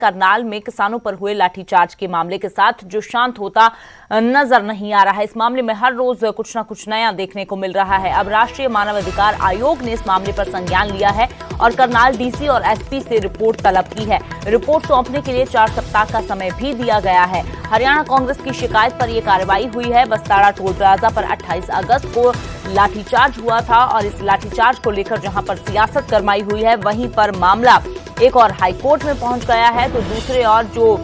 करनाल में किसानों पर हुए लाठीचार्ज के मामले के साथ जो शांत होता नजर नहीं आ रहा है। इस मामले में हर रोज कुछ न कुछ नया देखने को मिल रहा है। अब राष्ट्रीय मानवाधिकार आयोग ने इस मामले पर संज्ञान लिया है और करनाल डीसी और एसपी से रिपोर्ट तलब की है। रिपोर्ट सौंपने के लिए 4 सप्ताह का समय भी दिया गया है। हरियाणा कांग्रेस की शिकायत पर यह कार्रवाई हुई है। बस्ताड़ा टोल प्लाजा पर 28 अगस्त को लाठीचार्ज हुआ था और इस लाठीचार्ज को लेकर जहां पर सियासत गरमाई हुई है, वहीं पर मामला एक और हाईकोर्ट में पहुंच गया है। तो दूसरे और जो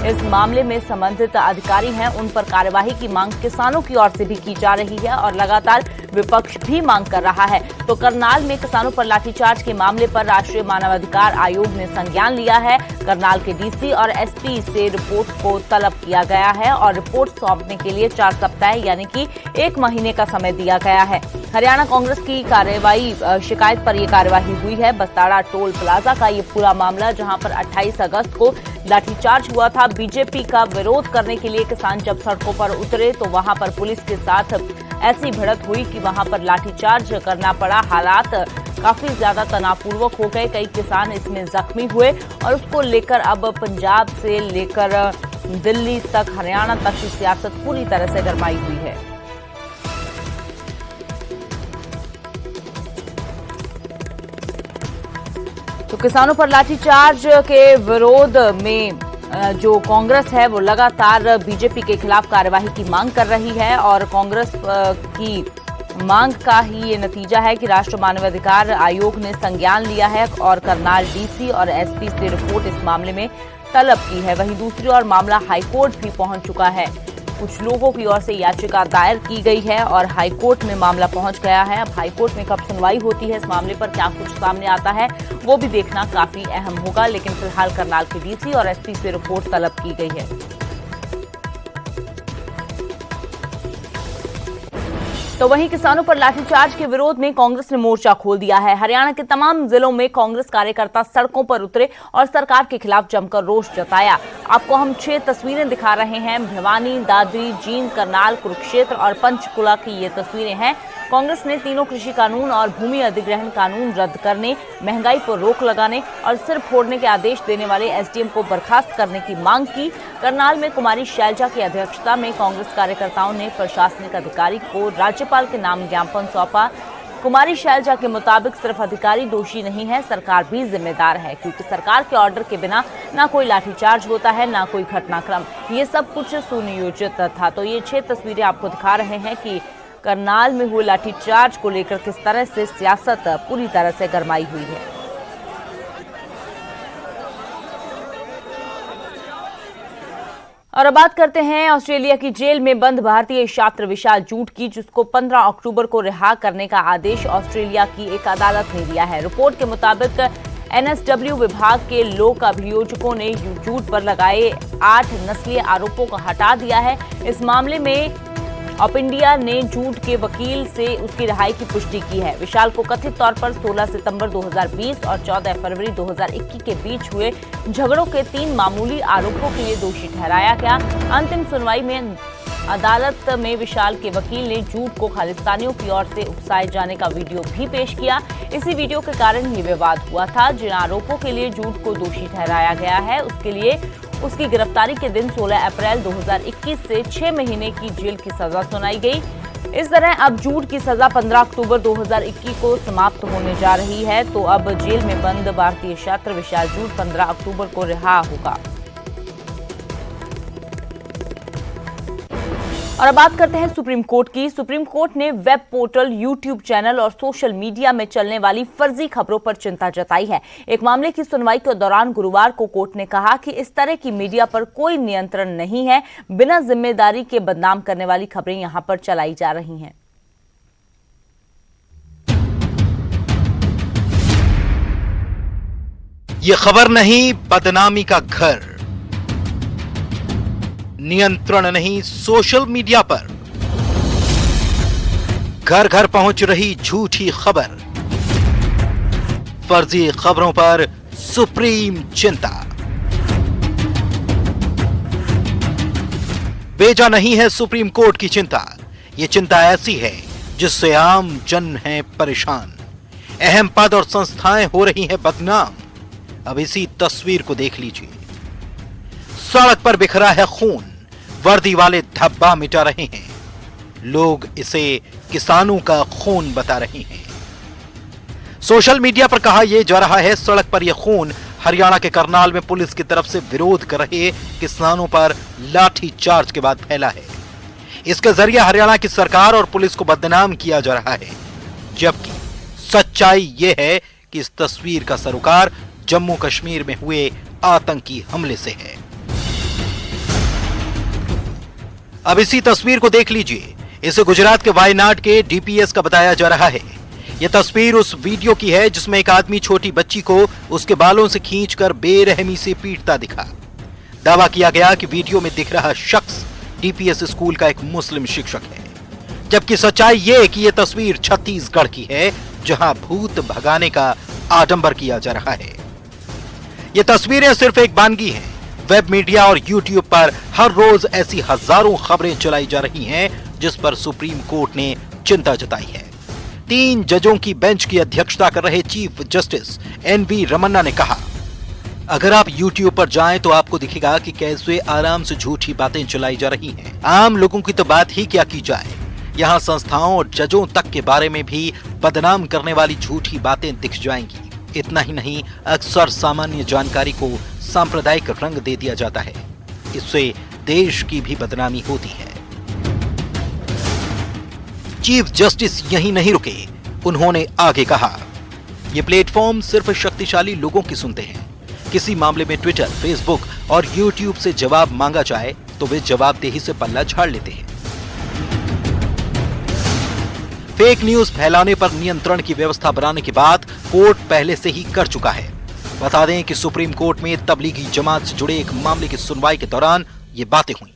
इस मामले में संबंधित अधिकारी हैं, उन पर कार्यवाही की मांग किसानों की ओर से भी की जा रही है और लगातार विपक्ष भी मांग कर रहा है। तो करनाल में किसानों पर लाठीचार्ज के मामले पर राष्ट्रीय मानवाधिकार आयोग ने संज्ञान लिया है। करनाल के डीसी और एसपी से रिपोर्ट को तलब किया गया है और रिपोर्ट सौंपने के लिए 4 सप्ताह यानी कि 1 महीने का समय दिया गया है। हरियाणा कांग्रेस की शिकायत पर यह कार्यवाही हुई है। बस्ताड़ा टोल प्लाजा का ये पूरा मामला, जहां पर 28 अगस्त को लाठीचार्ज हुआ था। बीजेपी का विरोध करने के लिए किसान जब सड़कों पर उतरे तो वहां पर पुलिस के साथ ऐसी भिड़ंत हुई कि वहां पर लाठीचार्ज करना पड़ा। हालात काफी ज्यादा तनावपूर्वक हो गए। कई किसान इसमें जख्मी हुए और उसको लेकर अब पंजाब से लेकर दिल्ली तक, हरियाणा तक की सियासत पूरी तरह से गरमाई हुई है। तो किसानों पर लाठीचार्ज के विरोध में जो कांग्रेस है वो लगातार बीजेपी के खिलाफ कार्यवाही की मांग कर रही है और कांग्रेस की मांग का ही ये नतीजा है कि राष्ट्रीय मानवाधिकार आयोग ने संज्ञान लिया है और करनाल डीसी और एसपी से रिपोर्ट इस मामले में तलब की है। वहीं दूसरी ओर मामला हाईकोर्ट भी पहुंच चुका है। कुछ लोगों की ओर से याचिका दायर की गई है और हाईकोर्ट में मामला पहुंच गया है। अब हाईकोर्ट में कब सुनवाई होती है, इस मामले पर क्या कुछ सामने आता है, वो भी देखना काफी अहम होगा। लेकिन फिलहाल करनाल के डीसी और एसपी से रिपोर्ट तलब की गई है। तो वहीं किसानों पर लाठीचार्ज के विरोध में कांग्रेस ने मोर्चा खोल दिया है। हरियाणा के तमाम जिलों में कांग्रेस कार्यकर्ता सड़कों पर उतरे और सरकार के खिलाफ जमकर रोष जताया। आपको हम 6 तस्वीरें दिखा रहे हैं। भिवानी, दादरी, जींद, करनाल, कुरुक्षेत्र और पंचकुला की ये तस्वीरें हैं। कांग्रेस ने तीनों कृषि कानून और भूमि अधिग्रहण कानून रद्द करने, महंगाई पर रोक लगाने और सिर फोड़ने के आदेश देने वाले एसडीएम को बर्खास्त करने की मांग की। करनाल में कुमारी शैलजा की अध्यक्षता में कांग्रेस कार्यकर्ताओं ने प्रशासनिक अधिकारी को राज्यपाल के नाम ज्ञापन सौंपा। कुमारी शैलजा के मुताबिक सिर्फ अधिकारी दोषी नहीं है, सरकार भी जिम्मेदार है, क्योंकि सरकार के ऑर्डर के बिना ना कोई लाठीचार्ज होता है, ना कोई घटनाक्रम। ये सब कुछ सुनियोजित था। तो ये 6 तस्वीरें आपको दिखा रहे हैं कि करनाल में हुए लाठीचार्ज को लेकर किस तरह से सियासत पूरी तरह से गरमाई हुई है। और अब बात करते हैं ऑस्ट्रेलिया की जेल में बंद भारतीय छात्र विशाल जूट की, जिसको 15 अक्टूबर को रिहा करने का आदेश ऑस्ट्रेलिया की एक अदालत ने दिया है। रिपोर्ट के मुताबिक एनएसडब्ल्यू विभाग के लोक अभियोजकों ने जूट पर लगाए 8 नस्लीय आरोपों को हटा दिया है। इस मामले में ऑफ इंडिया ने जूट के वकील से उसकी रिहाई की पुष्टि की है। विशाल को कथित तौर पर 16 सितंबर 2020 और 14 फरवरी 2021 के बीच हुए झगड़ों के 3 मामूली आरोपों के लिए दोषी ठहराया गया। अंतिम सुनवाई में अदालत में विशाल के वकील ने जूट को खालिस्तानियों की ओर से उकसाए जाने का वीडियो भी पेश किया। इसी वीडियो के कारण ये विवाद हुआ था। जिन आरोपों के लिए जूट को दोषी ठहराया गया है, उसके लिए उसकी गिरफ्तारी के दिन 16 अप्रैल 2021 से 6 महीने की जेल की सजा सुनाई गई। इस तरह अब जूट की सजा 15 अक्टूबर 2021 को समाप्त होने जा रही है। तो अब जेल में बंद भारतीय छात्र विशाल जूट 15 अक्टूबर को रिहा होगा। और अब बात करते हैं सुप्रीम कोर्ट की। सुप्रीम कोर्ट ने वेब पोर्टल, यूट्यूब चैनल और सोशल मीडिया में चलने वाली फर्जी खबरों पर चिंता जताई है। एक मामले की सुनवाई के दौरान गुरुवार को कोर्ट ने कहा कि इस तरह की मीडिया पर कोई नियंत्रण नहीं है। बिना जिम्मेदारी के बदनाम करने वाली खबरें यहां पर चलाई जा रही हैं। ये खबर नहीं, बदनामी का घर। नियंत्रण नहीं सोशल मीडिया पर। घर घर पहुंच रही झूठी खबर। फर्जी खबरों पर सुप्रीम चिंता। बेजा नहीं है सुप्रीम कोर्ट की चिंता। ये चिंता ऐसी है जिससे आम जन है परेशान। अहम पद और संस्थाएं हो रही हैं बदनाम। अब इसी तस्वीर को देख लीजिए। सड़क पर बिखरा है खून, वर्दी वाले धब्बा मिटा रहे हैं, लोग इसे किसानों का खून बता रहे हैं। सोशल मीडिया पर कहा यह जा रहा है, सड़क पर यह खून हरियाणा के करनाल में पुलिस की तरफ से विरोध कर रहे किसानों पर लाठी चार्ज के बाद फैला है। इसके जरिए हरियाणा की सरकार और पुलिस को बदनाम किया जा रहा है, जबकि सच्चाई यह है कि इस तस्वीर का सरोकार जम्मू कश्मीर में हुए आतंकी हमले से है। अब इसी तस्वीर को देख लीजिए। इसे गुजरात के वायनाड के डीपीएस का बताया जा रहा है। यह तस्वीर उस वीडियो की है जिसमें एक आदमी छोटी बच्ची को उसके बालों से खींचकर बेरहमी से पीटता दिखा। दावा किया गया कि वीडियो में दिख रहा शख्स डीपीएस स्कूल का एक मुस्लिम शिक्षक है, जबकि सच्चाई यह कि यह तस्वीर छत्तीसगढ़ की है, जहां भूत भगाने का आडंबर किया जा रहा है। ये तस्वीरें सिर्फ एक बानगी हैं। वेब मीडिया और यूट्यूब पर हर रोज ऐसी हजारों खबरें चलाई जा रही हैं, जिस पर सुप्रीम कोर्ट ने चिंता जताई है। 3 जजों की बेंच की अध्यक्षता कर रहे चीफ जस्टिस एनवी रमन्ना ने कहा, अगर आप YouTube पर जाएं तो आपको दिखेगा कि कैसे आराम से झूठी बातें चलाई जा रही हैं। आम लोगों की तो बात ही क्या की जाए, यहाँ संस्थाओं और जजों तक के बारे में भी बदनाम करने वाली झूठी बातें दिख जाएंगी। इतना ही नहीं, अक्सर सामान्य जानकारी को सांप्रदायिक रंग दे दिया जाता है। इससे देश की भी बदनामी होती है। चीफ जस्टिस यहीं नहीं रुके, उन्होंने आगे कहा, ये प्लेटफॉर्म सिर्फ शक्तिशाली लोगों की सुनते हैं। किसी मामले में ट्विटर, फेसबुक और यूट्यूब से जवाब मांगा जाए तो वे जवाबदेही से पल्ला झाड़ लेते हैं। फेक न्यूज फैलाने पर नियंत्रण की व्यवस्था बनाने की बात कोर्ट पहले से ही कर चुका है। बता दें कि सुप्रीम कोर्ट में तबलीगी जमात से जुड़े एक मामले की सुनवाई के दौरान ये बातें हुई।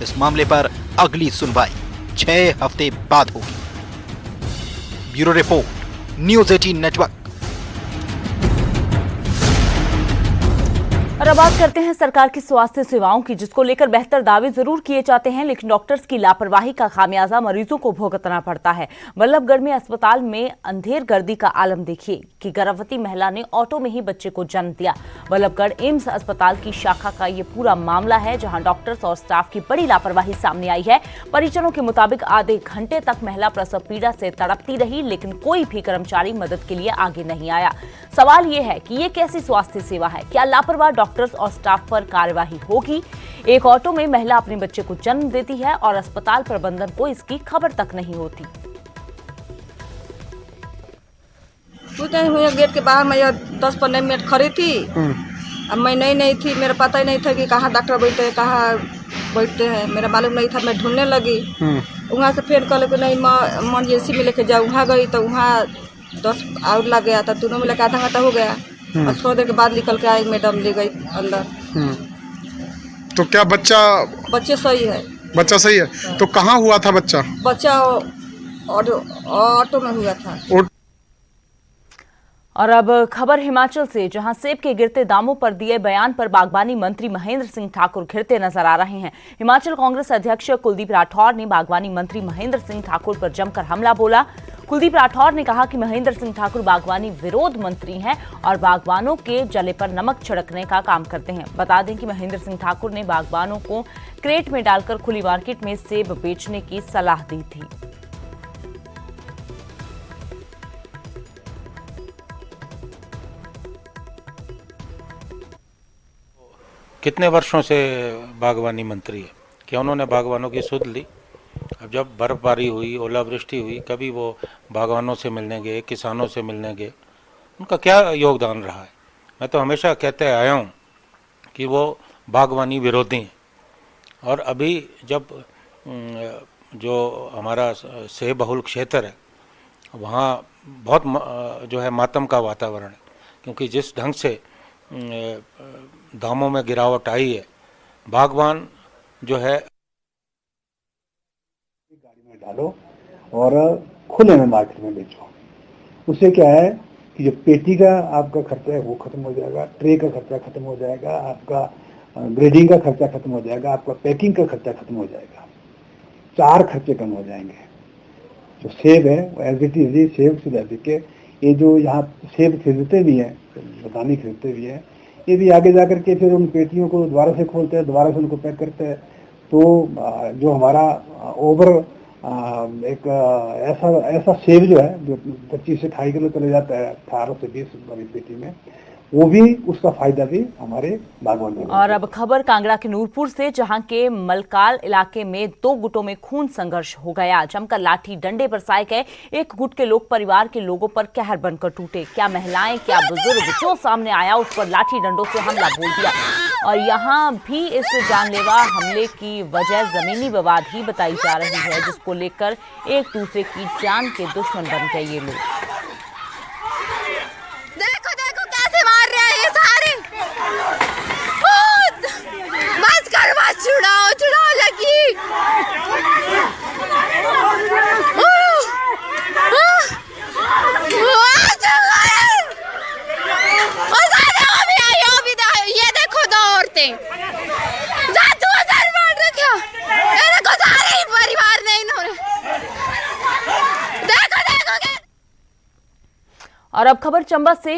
इस मामले पर अगली सुनवाई 6 हफ्ते बाद होगी। Bureau report, news 18 network. और अब बात करते हैं सरकार की स्वास्थ्य सेवाओं की, जिसको लेकर बेहतर दावे जरूर किए जाते हैं, लेकिन डॉक्टर्स की लापरवाही का खामियाजा मरीजों को भुगतना पड़ता है। बल्लभगढ़ में अस्पताल में अंधेर गर्दी का आलम देखिए कि गर्भवती महिला ने ऑटो में ही बच्चे को जन्म दिया। बल्लभगढ़ एम्स अस्पताल की शाखा का ये पूरा मामला है, जहां डॉक्टर्स और स्टाफ की बड़ी लापरवाही सामने आई है। परिजनों के मुताबिक आधे घंटे तक महिला प्रसव पीड़ा से तड़पती रही, लेकिन कोई भी कर्मचारी मदद के लिए आगे नहीं आया। सवाल ये है कि ये कैसी स्वास्थ्य सेवा है? क्या लापरवाह डॉक्टर्स और स्टाफ पर कार्यवाही होगी? एक ऑटो में महिला अपने बच्चे को जन्म देती है और अस्पताल प्रबंधन को इसकी खबर तक नहीं होती। कुछ नहीं हुआ, गेट के बाहर मैं 10-15 मिनट खड़ी थी। अब मैं नहीं थी, मेरा पता ही नहीं था कि कहाँ डॉक्टर बैठते हैं, कहाँ बैठते हैं, मेरा मालूम नहीं था। मैं ढूंढने लगी, वहाँ से फिर कल नहीं इमरजेंसी में लेके जाओ। वहाँ गई तो वहाँ 10 आउट लग गया था, दोनों में लगा आधा घंटा हो गया। और थोड़ी देर के बाद निकल के आई, मैडम ले गई अंदर। तो क्या बच्चे सही है? बच्चा सही है। तो कहाँ हुआ था बच्चा? बच्चा ऑटो में हुआ था। और अब खबर हिमाचल से, जहां सेब के गिरते दामों पर दिए बयान पर बागवानी मंत्री महेंद्र सिंह ठाकुर घिरते नजर आ रहे हैं। हिमाचल कांग्रेस अध्यक्ष कुलदीप राठौर ने बागवानी मंत्री महेंद्र सिंह ठाकुर पर जमकर हमला बोला। कुलदीप राठौर ने कहा कि महेंद्र सिंह ठाकुर बागवानी विरोध मंत्री हैं और बागवानों के जले पर नमक छिड़कने का काम करते हैं। बता दें कि महेंद्र सिंह ठाकुर ने बागवानों को क्रेट में डालकर खुली मार्केट में सेब बेचने की सलाह दी थी। कितने वर्षों से बागवानी मंत्री है, क्या उन्होंने बागवानों की सुध ली? अब जब बर्फबारी हुई, ओलावृष्टि हुई, कभी वो बागवानों से मिलने गए, किसानों से मिलने गए, उनका क्या योगदान रहा है? मैं तो हमेशा कहते आया हूँ कि वो बागवानी विरोधी हैं। और अभी जब जो हमारा सेब बहुल क्षेत्र है, वहाँ बहुत जो है मातम का वातावरण है, क्योंकि जिस ढंग से दामों में गिरावट आई है, बागवान जो है गाड़ी में डालो और खुले में मार्केट में बेचो। उससे क्या है कि जो पेटी का आपका खर्चा है वो खत्म हो जाएगा, ट्रे का खर्चा खत्म हो जाएगा, आपका ग्रेडिंग का खर्चा खत्म हो जाएगा, आपका पैकिंग का खर्चा खत्म हो जाएगा। 4 खर्चे कम हो जाएंगे। जो सेब है वो एज इट इज सेब से लेके ये जो यहाँ सेब खरीदते भी हैं, बतानी खरीदते भी हैं, ये भी आगे जाकर के फिर उन पेटियों को दोबारा से खोलते हैं, दोबारा से उनको पैक करते हैं। तो जो हमारा ओवर एक ऐसा सेब जो है जो 25 से 28 किलो चले जाता है 18 से 20 वाली पेटी में, वो भी उसका फायदा भी हमारे बागवानी में। और अब खबर कांगड़ा के नूरपुर से, जहां के मलकाल इलाके में 2 गुटों में खून संघर्ष हो गया। जमकर लाठी डंडे बरसाए गए। एक गुट के लोग परिवार के लोगों पर कहर बनकर टूटे। क्या महिलाएं, क्या बुजुर्ग, जो सामने आया उस पर लाठी डंडों से हमला बोल दिया। और यहाँ भी इस जानलेवा हमले की वजह जमीनी विवाद ही बताई जा रही है, जिसको लेकर एक दूसरे की जान के दुश्मन बन गए ये लोग। देखो देखो कैसे मार रहे हैं ये सारे। बस कर, बस छुड़ाओ छुड़ाओ लगी। ये देखो 2 औरतें मार रखा। ये देखो सारे ही परिवार ने इन्होंने। देखो देखो। और अब खबर चंबा से,